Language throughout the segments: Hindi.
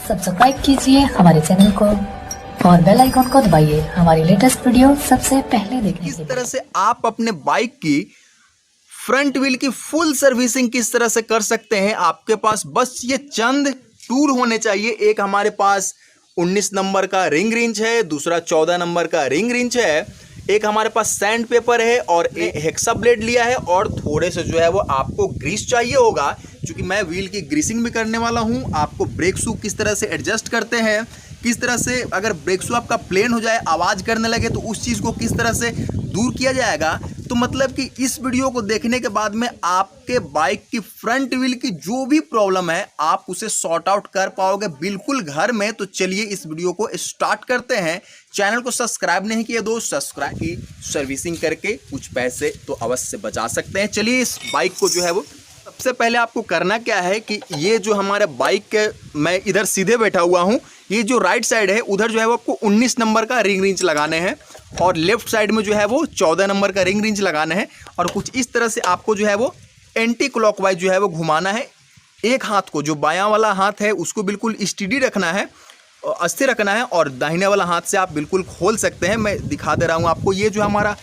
सब्सक्राइब कीजिए हमारे चैनल को और बेल आइकॉन को दबाइए हमारी लेटेस्ट वीडियो सबसे पहले देखने के लिए। किस तरह से आप अपने बाइक की फ्रंट व्हील की फुल सर्विसिंग किस तरह से कर सकते हैं। आपके पास बस ये चंद टूल होने चाहिए। एक हमारे पास 19 नंबर का रिंग रिंच है, दूसरा 14 नंबर का रिंग रिंच है, एक हमारे पास सैंड पेपर है और एक हेक्सा ब्लेड लिया है और थोड़े से जो है वो आपको ग्रीस चाहिए होगा, क्योंकि मैं व्हील की ग्रीसिंग भी करने वाला हूं। आपको ब्रेक शू किस तरह से एडजस्ट करते हैं, किस तरह से अगर ब्रेक शू आपका प्लेन हो जाए, आवाज़ करने लगे तो उस चीज़ को किस तरह से दूर किया जाएगा। तो मतलब कि इस वीडियो को देखने के बाद में आपके बाइक की फ्रंट व्हील की जो भी प्रॉब्लम है आप उसे सॉर्ट आउट कर पाओगे बिल्कुल घर में। तो चलिए इस वीडियो को स्टार्ट करते हैं। चैनल को सब्सक्राइब नहीं किया दोस्त, सब्सक्राइब की सर्विसिंग करके कुछ पैसे तो अवश्य बचा सकते हैं। चलिए इस बाइक को जो है वो सबसे पहले आपको करना क्या है कि ये जो हमारे बाइक के, मैं इधर सीधे बैठा हुआ हूँ, ये जो राइट साइड है उधर जो है वो आपको 19 नंबर का रिंग रिंच लगाने हैं और लेफ्ट साइड में जो है वो 14 नंबर का रिंग रिंच लगाना है और कुछ इस तरह से आपको जो है वो एंटी क्लॉकवाइज जो है वो घुमाना है। एक हाथ को, जो बायां वाला हाथ है उसको बिल्कुल स्टेडी रखना है, अस्थिर रखना है और दाहिने वाला हाथ से आप बिल्कुल खोल सकते हैं। मैं दिखा दे रहा हूँ आपको। ये जो हमारा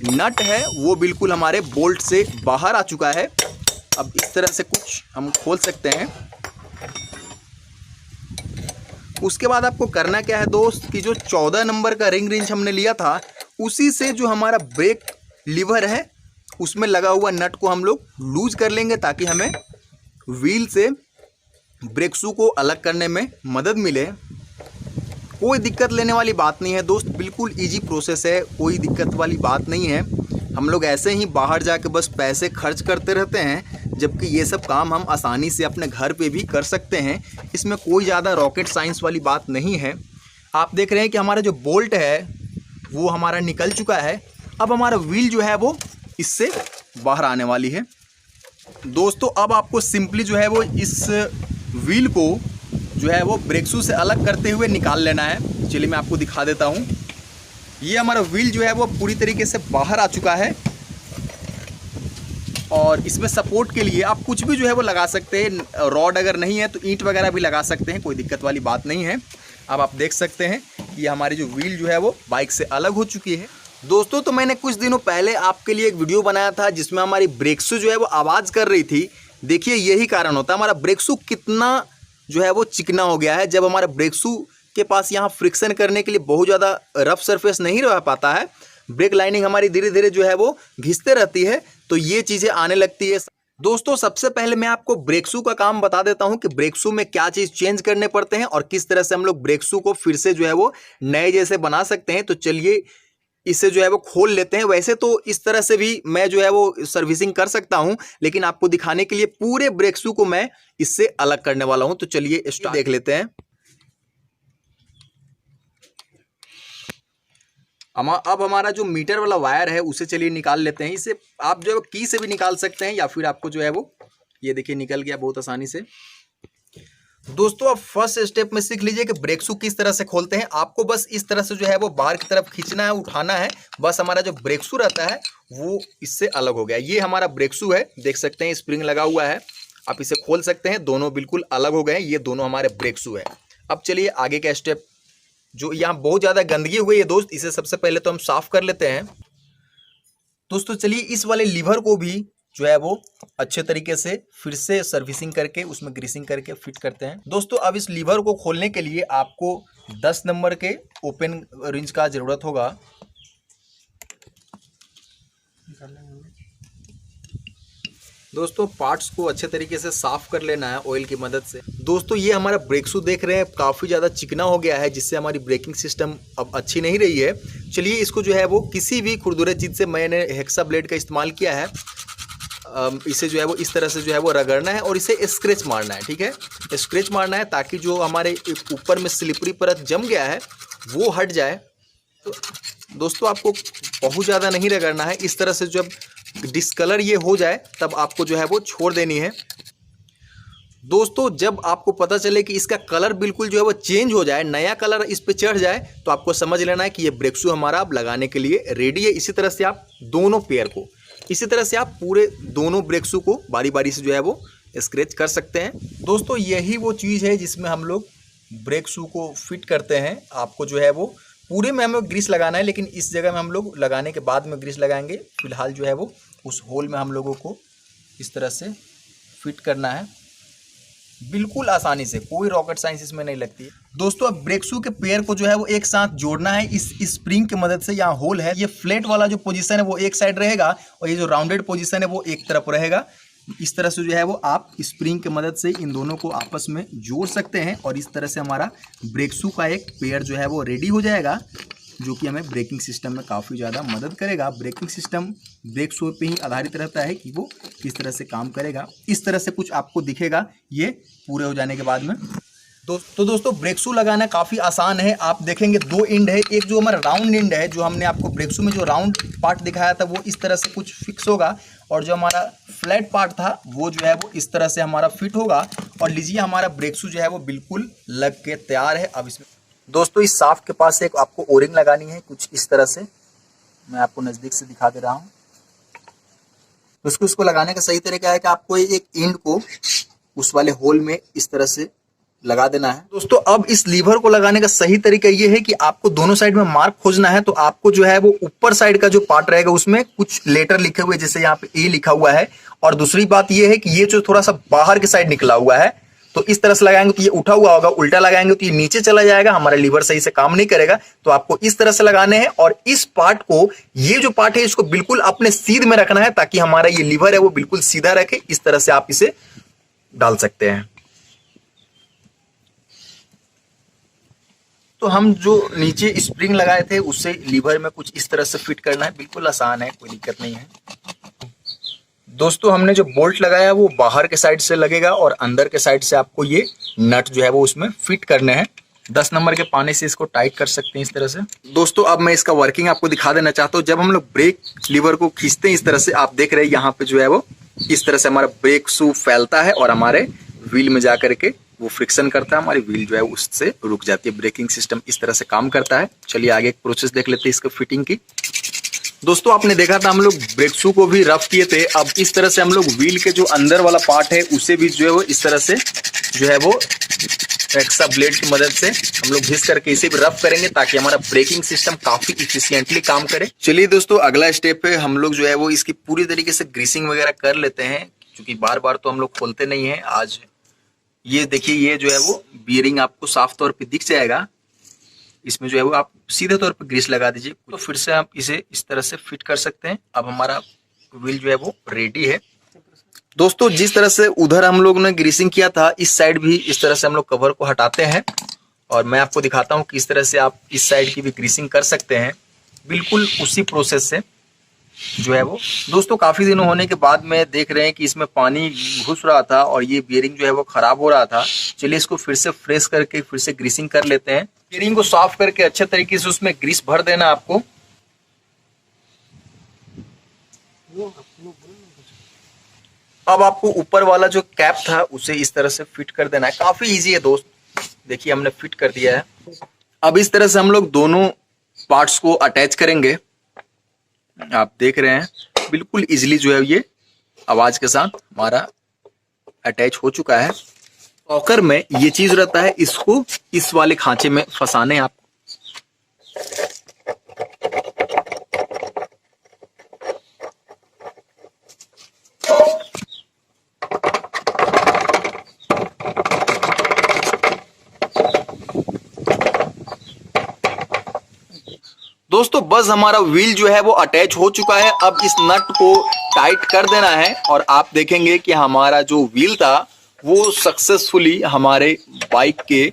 नट है वो बिल्कुल हमारे बोल्ट से बाहर आ चुका है। अब इस तरह से कुछ हम खोल सकते हैं। उसके बाद आपको करना क्या है दोस्त कि जो 14 नंबर का रिंग रिंच हमने लिया था उसी से जो हमारा ब्रेक लीवर है उसमें लगा हुआ नट को हम लोग लूज कर लेंगे, ताकि हमें व्हील से ब्रेक शू को अलग करने में मदद मिले। कोई दिक्कत लेने वाली बात नहीं है दोस्त, बिल्कुल इजी प्रोसेस है, कोई दिक्कत वाली बात नहीं है। हम लोग ऐसे ही बाहर जाके बस पैसे खर्च करते रहते हैं, जबकि ये सब काम हम आसानी से अपने घर पे भी कर सकते हैं। इसमें कोई ज़्यादा रॉकेट साइंस वाली बात नहीं है। आप देख रहे हैं कि हमारा जो बोल्ट है वो हमारा निकल चुका है। अब हमारा व्हील जो है वो इससे बाहर आने वाली है। दोस्तों अब आपको सिंपली जो है वो इस व्हील को जो है वो ब्रेक शू से अलग करते हुए निकाल लेना है। चलिए मैं आपको दिखा देता हूँ। ये हमारा व्हील जो है वो पूरी तरीके से बाहर आ चुका है और इसमें सपोर्ट के लिए आप कुछ भी जो है वो लगा सकते हैं। रॉड अगर नहीं है तो ईंट वगैरह भी लगा सकते हैं, कोई दिक्कत वाली बात नहीं है। अब आप देख सकते हैं कि हमारी जो व्हील जो है वो बाइक से अलग हो चुकी है। दोस्तों तो मैंने कुछ दिनों पहले आपके लिए एक वीडियो बनाया था जिसमें हमारी ब्रेक शू जो है वो आवाज़ कर रही थी। देखिए यही कारण होता है, हमारा ब्रेक शू कितना जो है वो चिकना हो गया है। जब हमारा ब्रेक शू के पास यहाँ फ्रिक्शन करने के लिए बहुत ज़्यादा रफ सरफेस नहीं रह पाता है, ब्रेक लाइनिंग हमारी धीरे धीरे जो है वो घिसते रहती है, तो ये चीज़ें आने लगती है। दोस्तों सबसे पहले मैं आपको ब्रेक शू का काम बता देता हूं कि ब्रेक शू में क्या चीज़ चेंज करने पड़ते हैं और किस तरह से हम लोग ब्रेक शू को फिर से जो है वो नए जैसे बना सकते हैं। तो चलिए इसे जो है वो खोल लेते हैं। वैसे तो इस तरह से भी मैं जो है वो सर्विसिंग कर सकता हूं, लेकिन आपको दिखाने के लिए पूरे ब्रेक शू को मैं इससे अलग करने वाला हूं। तो चलिए स्टार्ट देख लेते हैं। अब हमारा जो मीटर वाला वायर है उसे चलिए निकाल लेते हैं। इसे आप जो है की से भी निकाल सकते हैं या फिर आपको जो है वो ये देखिए निकल गया बहुत आसानी से। दोस्तों अब फर्स्ट स्टेप में सीख लीजिए कि ब्रेक शू किस तरह से खोलते हैं। आपको बस इस तरह से जो है वो बाहर की तरफ खींचना है, उठाना है, बस हमारा जो ब्रेक शू रहता है वो इससे अलग हो गया। ये हमारा ब्रेक शू है, देख सकते हैं स्प्रिंग लगा हुआ है, आप इसे खोल सकते हैं। दोनों बिल्कुल अलग हो गए, ये दोनों हमारे ब्रेक शू है। अब चलिए आगे का स्टेप, जो यहाँ बहुत ज़्यादा गंदगी हो गई है दोस्त, इसे सबसे पहले तो हम साफ कर लेते हैं। दोस्तों चलिए इस वाले लीवर को भी जो है वो अच्छे तरीके से फिर से सर्विसिंग करके उसमें ग्रीसिंग करके फिट करते हैं। दोस्तों अब इस लीवर को खोलने के लिए आपको 10 नंबर के ओपन रिंच का ज़रूरत होगा। दोस्तों पार्ट्स को अच्छे तरीके से साफ कर लेना है ऑयल की मदद से। दोस्तों ये हमारा ब्रेक शू देख रहे हैं काफ़ी ज़्यादा चिकना हो गया है, जिससे हमारी ब्रेकिंग सिस्टम अब अच्छी नहीं रही है। चलिए इसको जो है वो किसी भी खुरदुरे चीज़ से, मैंने हेक्सा ब्लेड का इस्तेमाल किया है, इसे जो है वो इस तरह से जो है वो रगड़ना है और इसे स्क्रैच मारना है। ठीक है, स्क्रैच मारना है ताकि जो हमारे ऊपर में स्लिपरी परत जम गया है वो हट जाए। तो दोस्तों आपको बहुत ज़्यादा नहीं रगड़ना है, इस तरह से जब डिस्कलर ये हो जाए तब आपको जो है वो छोड़ देनी है। दोस्तों जब आपको पता चले कि इसका कलर बिल्कुल जो है वो चेंज हो जाए, नया कलर इस पे चढ़ जाए, तो आपको समझ लेना है कि ये ब्रेक शू हमारा अब लगाने के लिए रेडी है। इसी तरह से आप दोनों पेयर को, इसी तरह से आप पूरे दोनों ब्रेक शू को बारी बारी से जो है वो स्क्रैच कर सकते हैं। दोस्तों यही वो चीज़ है जिसमें हम लोग ब्रेक शू को फिट करते हैं, आपको जो है वो पूरे में हमें ग्रीस लगाना है, लेकिन इस जगह में हम लोग लगाने के बाद में ग्रीस लगाएंगे। फिलहाल जो है वो उस होल में हम लोगों को इस तरह से फिट करना है, बिल्कुल आसानी से, कोई रॉकेट साइंस इसमें नहीं लगती है। दोस्तों अब ब्रेक शू के पेयर को जो है वो एक साथ जोड़ना है इस स्प्रिंग की मदद से। यहाँ होल है, ये फ्लैट वाला जो पोजीशन है वो एक साइड रहेगा और ये जो राउंडेड पोजीशन है वो एक तरफ रहेगा। इस तरह से जो है वो आप स्प्रिंग की मदद से इन दोनों को आपस में जोड़ सकते हैं और इस तरह से हमारा ब्रेक शू का एक पेयर जो है वो रेडी हो जाएगा, जो कि हमें ब्रेकिंग सिस्टम में काफ़ी ज़्यादा मदद करेगा। ब्रेकिंग सिस्टम ब्रेक शू पे ही आधारित रहता है कि वो किस तरह से काम करेगा। इस तरह से कुछ आपको दिखेगा ये पूरे हो जाने के बाद में। तो दोस्तों ब्रेक शू लगाना काफ़ी आसान है। आप देखेंगे दो एंड है, एक जो हमारा राउंड एंड है, जो हमने आपको ब्रेक शू में जो राउंड पार्ट दिखाया था वो इस तरह से कुछ फिक्स होगा, और जो हमारा फ्लैट पार्ट था वो जो है वो इस तरह से हमारा फिट होगा। और लीजिए हमारा ब्रेक शू जो है वो बिल्कुल लग के तैयार है। अब इसमें दोस्तों इस शाफ्ट के पास एक आपको ओरिंग लगानी है, कुछ इस तरह से, मैं आपको नज़दीक से दिखा दे रहा हूँ। दोस्तों इसको लगाने का सही तरीका है कि आपको एक एंड को उस वाले होल में इस तरह से लगा देना है। दोस्तों अब इस लीवर को लगाने का सही तरीका ये है कि आपको दोनों साइड में मार्क खोजना है। तो आपको जो है वो ऊपर साइड का जो पार्ट रहेगा उसमें कुछ लेटर लिखे हुए, जैसे यहाँ पे ए लिखा हुआ है, और दूसरी बात ये है कि ये जो थोड़ा सा बाहर के साइड निकला हुआ है, तो इस तरह से लगाएंगे तो ये उठा हुआ होगा, उल्टा लगाएंगे तो ये नीचे चला जाएगा, हमारा लीवर सही से काम नहीं करेगा। तो आपको इस तरह से लगाने हैं और इस पार्ट को, ये जो पार्ट है इसको बिल्कुल अपने सीध में रखना है ताकि हमारा ये लीवर है वो बिल्कुल सीधा रखे। इस तरह से आप इसे डाल सकते हैं। तो हम जो नीचे स्प्रिंग लगाए थे उससे लीवर में कुछ इस तरह से फिट करना है, बिल्कुल आसान है, कोई दिक्कत नहीं है। दोस्तों हमने जो बोल्ट लगाया वो बाहर के साइड से लगेगा और अंदर के साइड से आपको ये नट जो है वो उसमें फिट करने हैं। 10 नंबर के पानी से इसको टाइट कर सकते हैं इस तरह से। दोस्तों अब मैं इसका वर्किंग आपको दिखा देना चाहता हूँ। जब हम लोग ब्रेक लीवर को खींचते हैं इस तरह से, आप देख रहे हैं यहाँ पे जो है वो इस तरह से हमारा ब्रेक शू फैलता है और हमारे व्हील में जा करके वो फ्रिक्शन करता है, हमारी व्हील जो है उससे रुक जाती है। ब्रेकिंग सिस्टम इस तरह से काम करता है। चलिए आगे एक प्रोसेस देख लेते हैं इसको फिटिंग की। दोस्तों आपने देखा था हम लोग ब्रेक शू को भी रफ किए थे। अब इस तरह से हम लोग व्हील के जो अंदर वाला पार्ट है उसे भी जो है वो इस तरह से जो है वो एक्स्ट्रा ब्लेड की मदद से हम लोग घिस करके इसे भी रफ करेंगे ताकि हमारा ब्रेकिंग सिस्टम काफी इफिशिएंटली काम करे। चलिए दोस्तों अगला स्टेप है, हम लोग जो है वो इसकी पूरी तरीके से ग्रीसिंग वगैरह कर लेते हैं, क्योंकि बार बार तो हम लोग खोलते नहीं है। आज ये देखिए, ये जो है वो बियरिंग आपको साफ तौर पे दिख जाएगा, इसमें जो है वो आप सीधे तौर पे ग्रीस लगा दीजिए। तो फिर से आप इसे इस तरह से फिट कर सकते हैं। अब हमारा व्हील जो है वो रेडी है। दोस्तों जिस तरह से उधर हम लोग ने ग्रीसिंग किया था, इस साइड भी इस तरह से हम लोग कवर को हटाते हैं और मैं आपको दिखाता हूँ कि इस तरह से आप इस साइड की भी ग्रीसिंग कर सकते हैं, बिल्कुल उसी प्रोसेस से जो है वो। दोस्तों काफी दिनों होने के बाद में देख रहे हैं कि इसमें पानी घुस रहा था और ये बियरिंग जो है वो खराब हो रहा था। चलिए इसको फिर से फ्रेश करके फिर से ग्रीसिंग कर लेते हैं। बियरिंग को साफ करके अच्छे तरीके से उसमें ग्रीस भर देना आपको। अब आपको ऊपर वाला जो कैप था उसे इस तरह से फिट कर देना है। काफी इजी है दोस्त, देखिए हमने फिट कर दिया है। अब इस तरह से हम लोग दोनों पार्ट्स को अटैच करेंगे। आप देख रहे हैं बिल्कुल इजीली जो है ये आवाज के साथ हमारा अटैच हो चुका है। सॉकर में ये चीज रहता है, इसको इस वाले खांचे में फंसाने आप। दोस्तों बस हमारा व्हील जो है वो अटैच हो चुका है। अब इस नट को टाइट कर देना है और आप देखेंगे कि हमारा जो व्हील था वो सक्सेसफुली हमारे बाइक के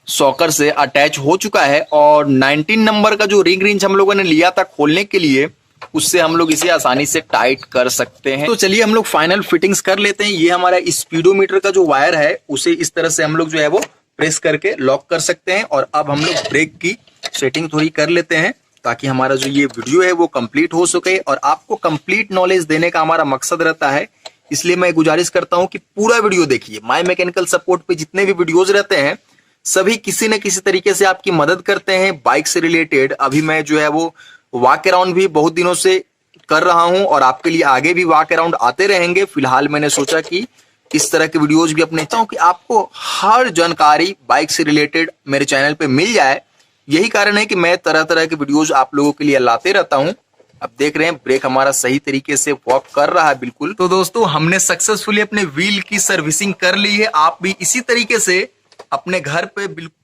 सॉकर से अटैच हो चुका है। और 19 नंबर का जो रिंग रेंज हम लोगों ने लिया था खोलने के लिए, उससे हम लोग इसे आसानी से टाइट कर सकते हैं। तो चलिए हम लोग फाइनल फिटिंग्स कर लेते हैं। ये हमारा स्पीडोमीटर का जो वायर है उसे इस तरह से हम लोग जो है वो प्रेस करके लॉक कर सकते हैं। और अब हम लोग ब्रेक की सेटिंग थोड़ी कर लेते हैं ताकि हमारा जो ये वीडियो है वो कंप्लीट हो सके। और आपको कंप्लीट नॉलेज देने का हमारा मकसद रहता है, इसलिए मैं गुजारिश करता हूं कि पूरा वीडियो देखिए। माय मैकेनिकल सपोर्ट पे जितने भी वीडियोस रहते हैं सभी किसी न किसी तरीके से आपकी मदद करते हैं बाइक से रिलेटेड। अभी मैं जो है वो वॉक अराउंड भी बहुत दिनों से कर रहा हूं और आपके लिए आगे भी वॉक अराउंड आते रहेंगे। फिलहाल मैंने सोचा कि इस तरह के वीडियोज भी अपने चाहता हूँ कि आपको हर जानकारी बाइक से रिलेटेड मेरे चैनल पे मिल जाए। यही कारण है कि मैं तरह तरह के वीडियोज आप लोगों के लिए लाते रहता हूँ। अब देख रहे हैं ब्रेक हमारा सही तरीके से वर्क कर रहा है बिल्कुल। तो दोस्तों हमने सक्सेसफुली अपने व्हील की सर्विसिंग कर ली है। आप भी इसी तरीके से अपने घर पे बिल्कुल